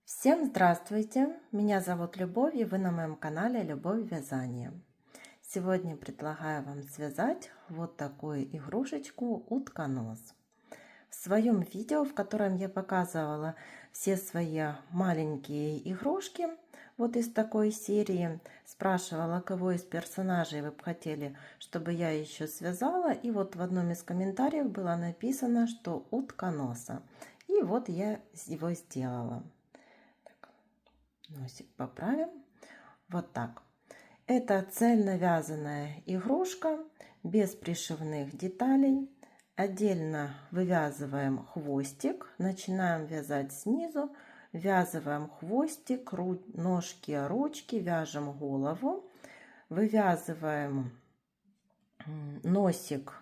Всем здравствуйте! Меня зовут Любовь, и вы на моем канале Любовь Вязание. Сегодня предлагаю вам связать вот такую игрушечку утконос. В своем видео, в котором я показывала все свои маленькие игрушки, вот из такой серии, спрашивала, кого из персонажей вы бы хотели, чтобы я еще связала, и вот в одном из комментариев было написано, что утконоса. И вот я его сделала. Носик поправим. Вот так. Это цельно вязаная игрушка без пришивных деталей. Отдельно вывязываем хвостик. Начинаем вязать снизу. Ввязываем хвостик, ножки, ручки, вяжем голову. Вывязываем носик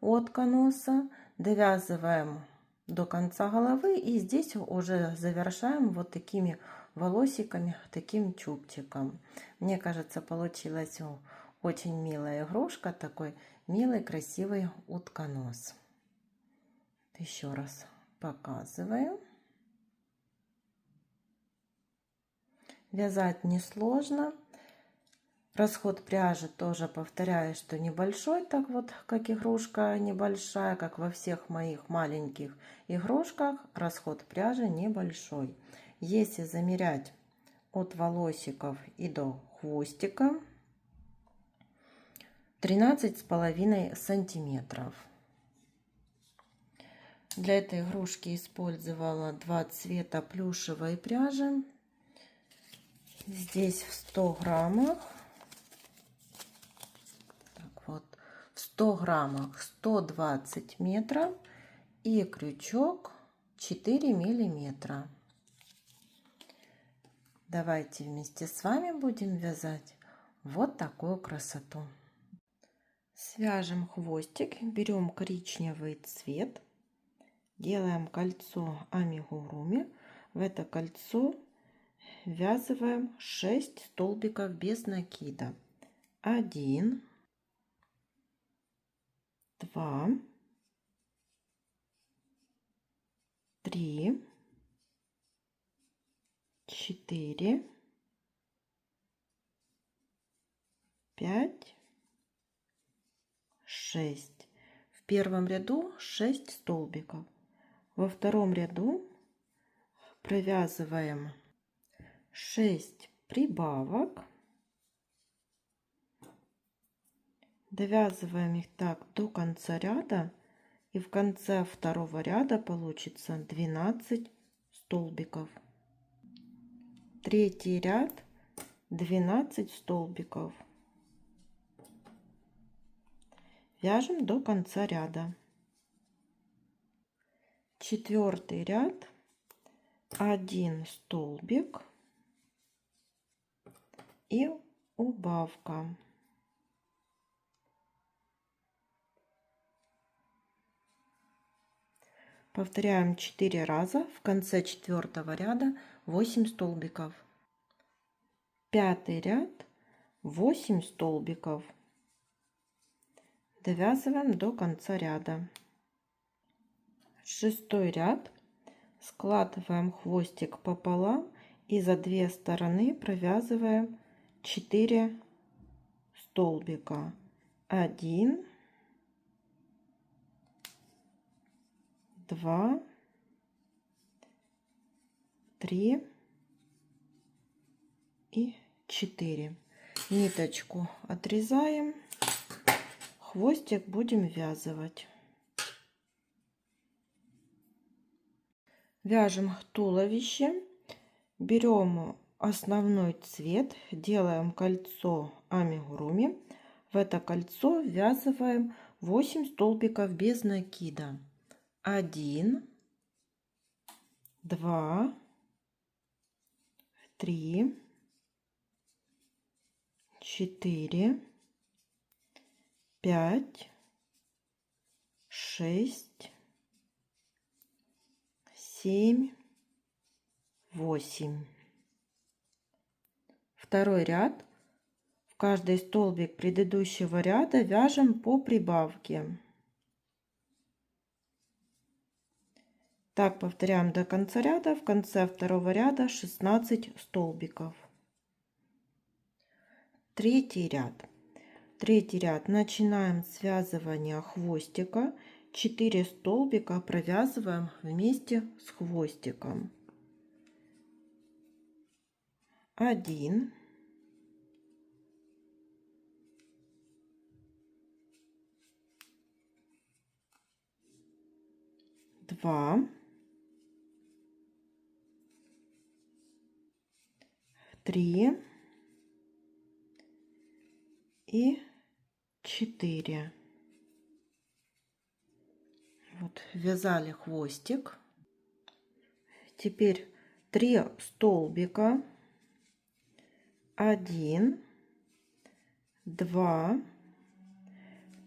утконоса. Довязываем до конца головы. И здесь уже завершаем вот такими волосиками, таким чубчиком. Мне кажется, получилась очень милая игрушка, такой милый красивый утконос. Еще раз показываю. Вязать несложно. Расход пряжи тоже, повторяю, что небольшой, так вот как игрушка небольшая, как во всех моих маленьких игрушках, расход пряжи небольшой. Если замерять от волосиков и до хвостика, 13,5 сантиметров. Для этой игрушки использовала два цвета плюшевой пряжи. Здесь в 100 граммах. Так вот, в 100 граммах 120 метров и крючок 4 миллиметра. Давайте вместе с вами будем вязать вот такую красоту. Свяжем хвостик, берем коричневый цвет, делаем кольцо амигуруми. В это кольцо ввязываем 6 столбиков без накида. 1, 2, 3, 4, 5, 6. В первом ряду 6 столбиков. Во втором ряду провязываем 6 прибавок. Довязываем их так до конца ряда. И в конце второго ряда получится 12 столбиков. Третий ряд 12 столбиков. Вяжем до конца ряда. Четвертый ряд 1 столбик и убавка. Повторяем 4 раза. В конце четвертого ряда 8 столбиков. Пятый ряд 8 столбиков. Довязываем до конца ряда. Шестой ряд. Складываем хвостик пополам и за две стороны провязываем 4 столбика. 1, 2, 3 и 4. Ниточку отрезаем, хвостик будем ввязывать. Вяжем туловище, берем основной цвет, делаем кольцо амигуруми. В это кольцо ввязываем 8 столбиков без накида. 1, 2, 3, 4, 5, 6, 7, 8. Второй ряд. В каждый столбик предыдущего ряда вяжем по прибавке. Так повторяем до конца ряда. В конце второго ряда 16 столбиков. Третий ряд. Третий ряд. Начинаем связывание хвостика. 4 столбика провязываем вместе с хвостиком. 1, 2, 3 и 4. Вот, вязали хвостик. Теперь 3 столбика. 1, 2,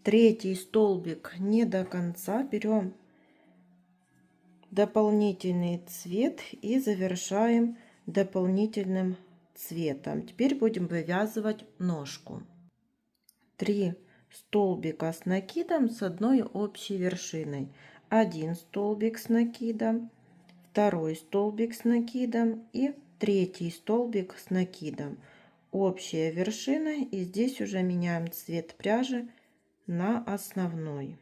третий столбик не до конца. Берем дополнительный цвет и завершаем дополнительным цветом. Теперь будем вывязывать ножку. 3 столбика с накидом с одной общей вершиной. 1 столбик с накидом, 2 столбик с накидом и 3 столбик с накидом. Общая вершина, и здесь уже меняем цвет пряжи на основной.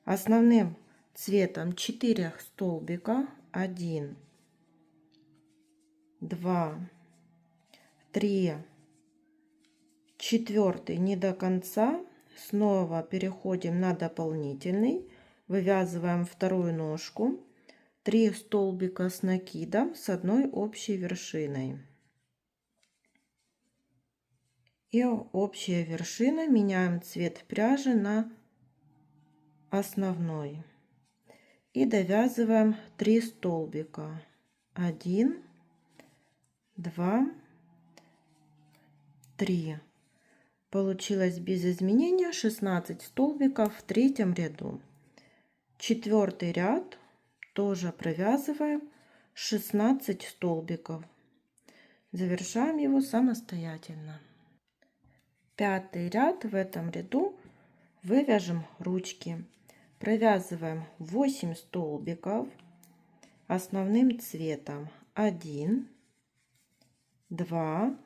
Основным цветом 4 столбика. 1, 2, 3, 4 не до конца. Снова переходим на дополнительный, вывязываем вторую ножку. 3 столбика с накидом с одной общей вершиной. И общая вершина, меняем цвет пряжи на основной. И довязываем 3 столбика. 1, 2, 3. Получилось без изменения 16 столбиков в третьем ряду. Четвертый ряд тоже провязываем 16 столбиков. Завершаем его самостоятельно. Пятый ряд. В этом ряду вывяжем ручки. Провязываем 8 столбиков основным цветом. 1, 2,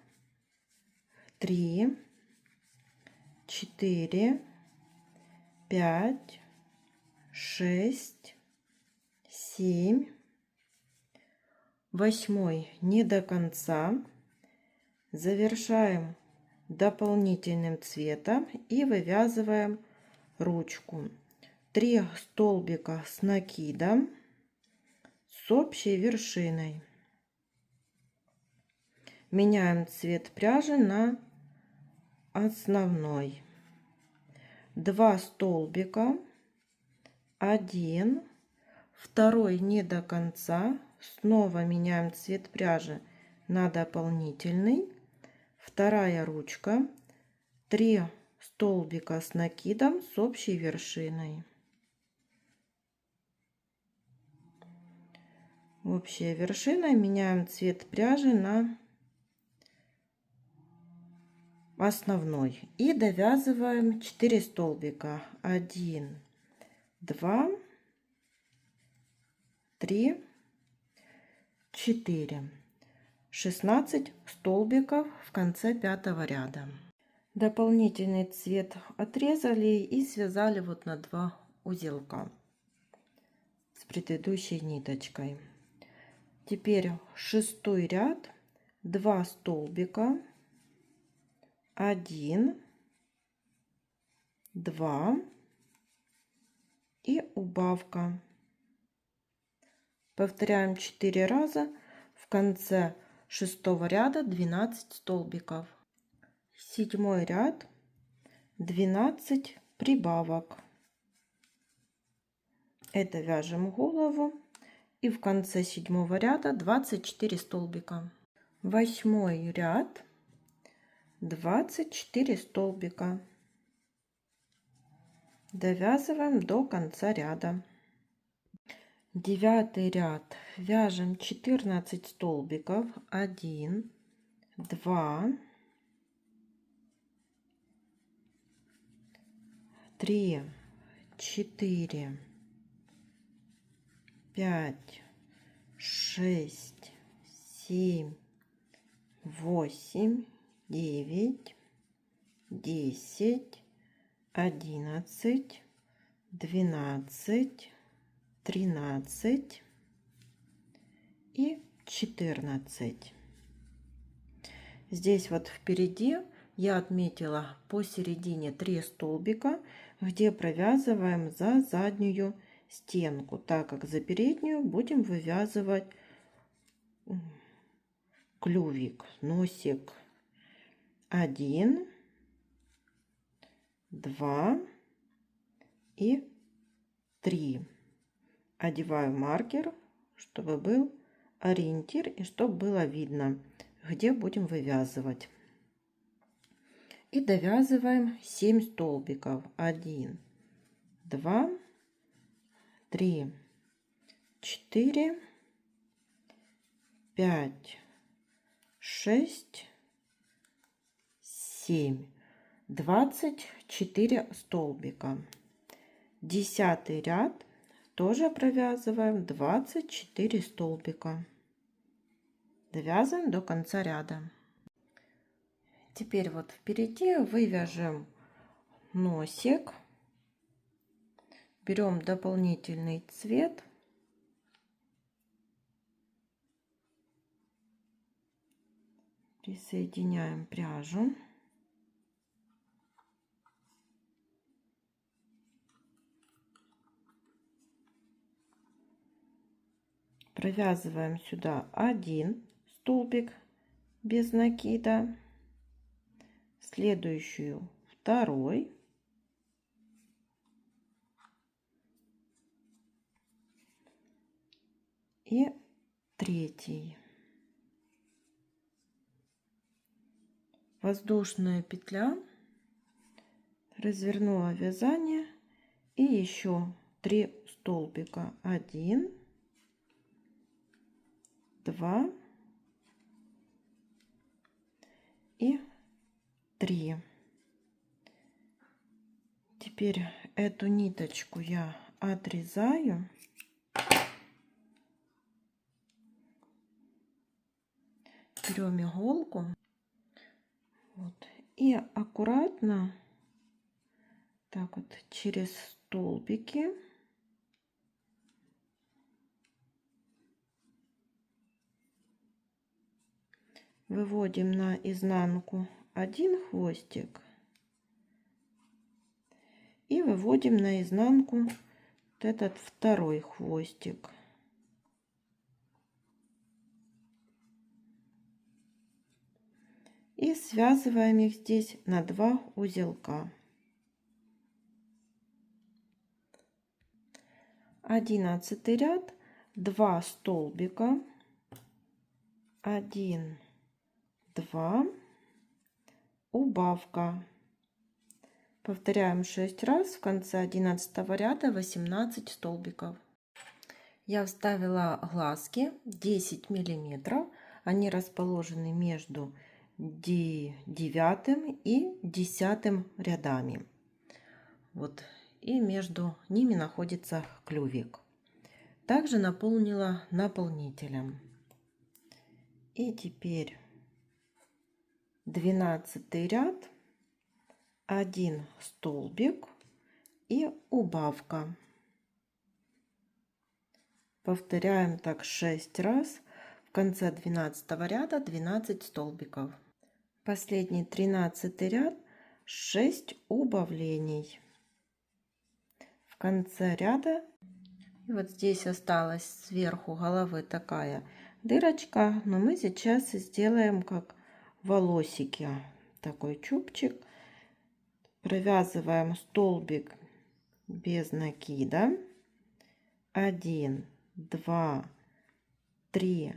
3, 4, 5, 6, 7. 8 не до конца. Завершаем дополнительным цветом и вывязываем ручку. 3 столбика с накидом с общей вершиной. Меняем цвет пряжи на основной. 2 столбика. 1, 2 не до конца. Снова меняем цвет пряжи на дополнительный. Вторая ручка. 3 столбика с накидом с общей вершиной. Общая вершина. Меняем цвет пряжи на основной. И довязываем 4 столбика. 1, 2, 3, 4. 16 столбиков в конце пятого ряда. Дополнительный цвет отрезали и связали вот на 2 узелка с предыдущей ниточкой. Теперь шестой ряд. 2 столбика. 1, 2 и убавка. Повторяем 4 раза. В конце шестого ряда 12 столбиков. Седьмой ряд. 12 прибавок. Это вяжем голову. И в конце седьмого ряда 24 столбика. Восьмой ряд. 24 столбика. Довязываем до конца ряда. Девятый ряд. Вяжем 14 столбиков. 1, 2, 3, 4, 5, 6, 7, 8, 9, 10, 11, 12, 13 и 14. Здесь вот впереди я отметила посередине 3 столбика, где провязываем за заднюю стенку, так как за переднюю будем вывязывать клювик, носик. 1, 2 и 3. Одеваю маркер, чтобы был ориентир и чтобы было видно, где будем вывязывать. И довязываем 7 столбиков. 1, 2, 3, 4, 5, 6, 7. 24 столбика. 10-й ряд тоже провязываем 24 столбика. Довязываем до конца ряда. Теперь вот впереди вывяжем носик. Берем дополнительный цвет. Присоединяем пряжу. Провязываем сюда 1 столбик без накида, следующую 2 и 3. Воздушная петля, развернула вязание и еще 3 столбика. 1, 2 и 3. Теперь эту ниточку я отрезаю. Берем иголку вот, и аккуратно так вот через столбики выводим на изнанку 1 хвостик и выводим на изнанку вот этот 2 хвостик. И связываем их здесь на 2 узелка. 11 ряд, 2 столбика, 1, 2, убавка. Повторяем 6 раз. В конце 11 ряда 18 столбиков. Я вставила глазки 10 миллиметров. Они расположены между 9 и 10 рядами. Вот. И между ними находится клювик. Также наполнила наполнителем. И теперь 12 ряд, 1 столбик и убавка. Повторяем так 6 раз. В конце 12 ряда 12 столбиков. Последний 13 ряд, 6 убавлений. В конце ряда, и вот здесь осталась сверху головы такая дырочка, но мы сейчас сделаем как волосики, такой чубчик. Провязываем столбик без накида. 1, 2, 3,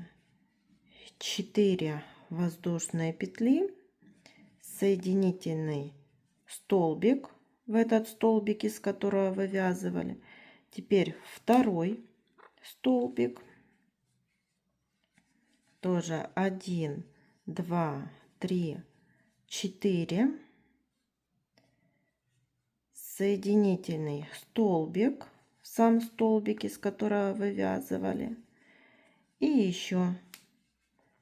4 воздушные петли, соединительный столбик в этот столбик, из которого вывязывали. Теперь 2 столбик, тоже 1, 2, 3, 4, соединительный столбик в сам столбик, из которого вывязывали. И еще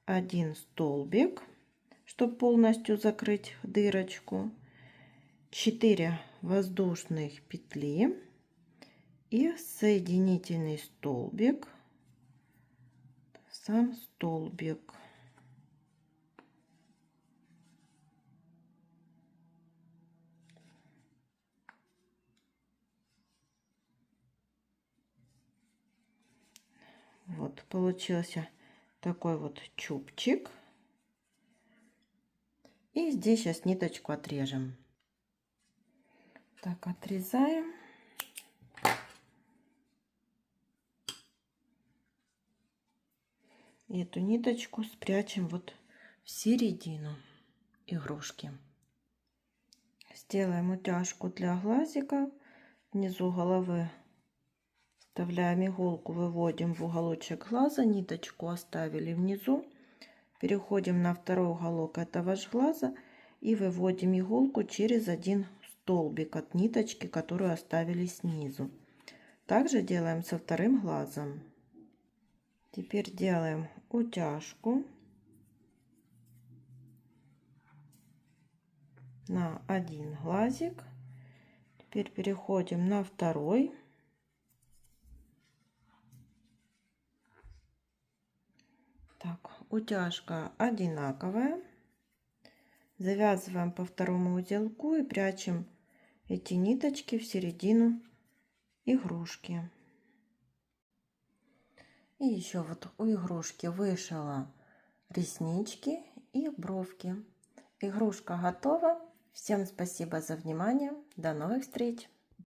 один столбик, чтобы полностью закрыть дырочку. 4 воздушных петли и соединительный столбик в сам столбик. Вот получился такой вот чубчик. И здесь сейчас ниточку отрежем. Так, отрезаем. И эту ниточку спрячем вот в середину игрушки. Сделаем утяжку для глазика. Внизу головы вставляем иголку, выводим в уголочек глаза, ниточку оставили внизу. Переходим на второй уголок этого же глаза и выводим иголку через один столбик от ниточки, которую оставили снизу. Также делаем со вторым глазом. Теперь делаем утяжку на один глазик. Теперь переходим на второй. Так, утяжка одинаковая. Завязываем по второму узелку и прячем эти ниточки в середину игрушки. И еще вот у игрушки вышила реснички и бровки. Игрушка готова. Всем спасибо за внимание. До новых встреч!